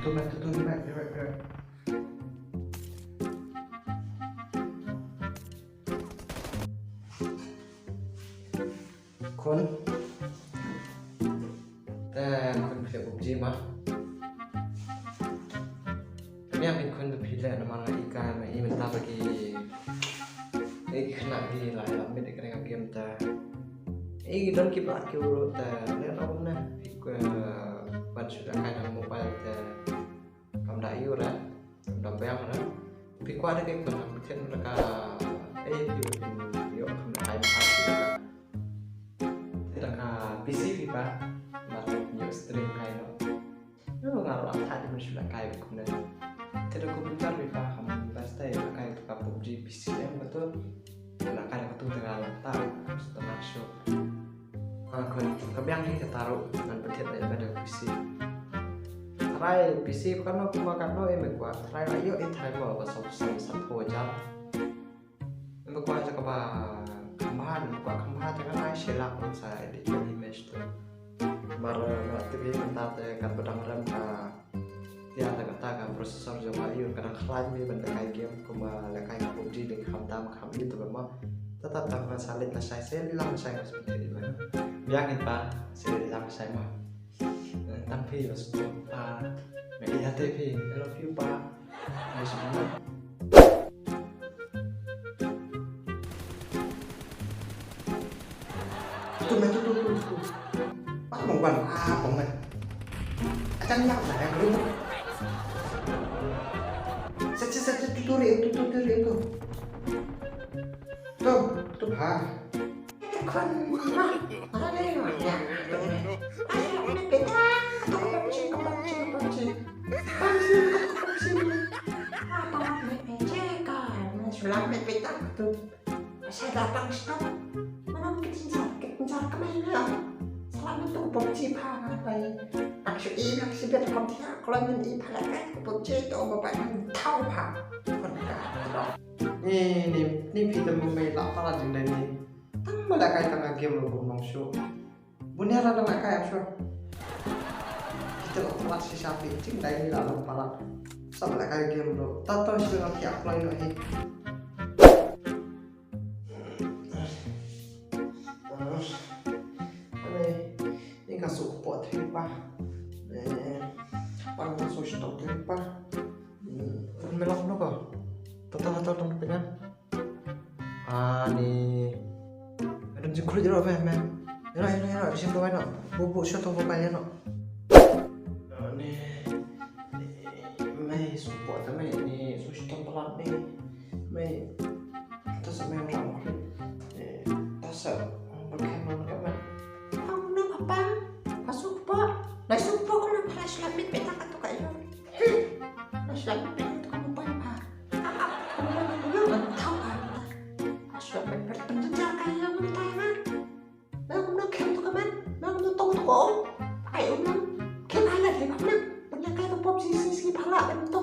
tuh back. Konแต่คนเพียบบุบจีมาเนี่ยเป็นคนแบบพิเรนมาอีกการมาอีมันตาบกีอีขนาดกีหลายไม่ได้กระทั่งเกมแต่อีdon't keep like you แต่เรื่องเราเนี่ยอีกวันสุดท้ายทางโมบายแต่คำได้อยู่แล้วดำแบงนะพี่กว่าได้คนทำเช่นราคาอยู่เป็นเยอะคำได้มาสิราคา PC พี่ป้ามาอยู่สตรีมใครเนาะแล้วงานเราถ่ายที่มันสุดท้ายเป็นคนนั้นtidak komentar Viva kamu pasti kayak tukar PUBG PC yang betul nak kayak betul tengah lantar setelah show kon kebiang ni taruh dengan pedet daripada PC try PC kan aku makan lo kuat try ayo try mau pasal satu jam kuat aja keba kembahan dengan ai silap saya di image tu baru TV mentar kan pedang-pedang ya katakan prosesor juga ayun kadang klaim ni benda kayak game kuma lekai PUBG dengan ham itu memang tetap tanpa salin lah saya bilang saya seperti itu biangin pak saya bilang saya mah tapi harus coba media TV I love you pak semua tuh pak mau ban apa man akan nyap lah yang lu tutorial itu tuh kan ada yang nanya ayo kita ke PUBG selamat kita tuh saya datang stop mana kita kemana selamat tuh PUBG apa maksud ini maksud biar kamu tidak kalau ini pelakai PUBG itu bapak tahu pakนี่พี่จะไม่หลับตาจริงเลยนี่ตั้งมาแล้วใครตั้งเกมลงน้องชูบุญเนี่ยเราตั้งใครชัวkita kelas si sapi cing dari dalam kepala sama kayak game bro tato sudah nggak apply lagi ini kan support apa panggil sosial apa melok nopo total dengan nih ada jengkol jeruk apa men ya bisa bawa no bubuk shot apa ya no nih mai support mai ini sosial pelan nih mai kita sama orang tasar berkenan kan kamu apa masuk pak masuk pak kalau flash lamit peta atau kayak flash lamit peta kamu pak tahu kan sudah berpenjara kayak mentara mau nak kem tu kaman mau nak tong tu kau ayo nak kem ala deh mana banyak kayak PUBG sisi pala bentuk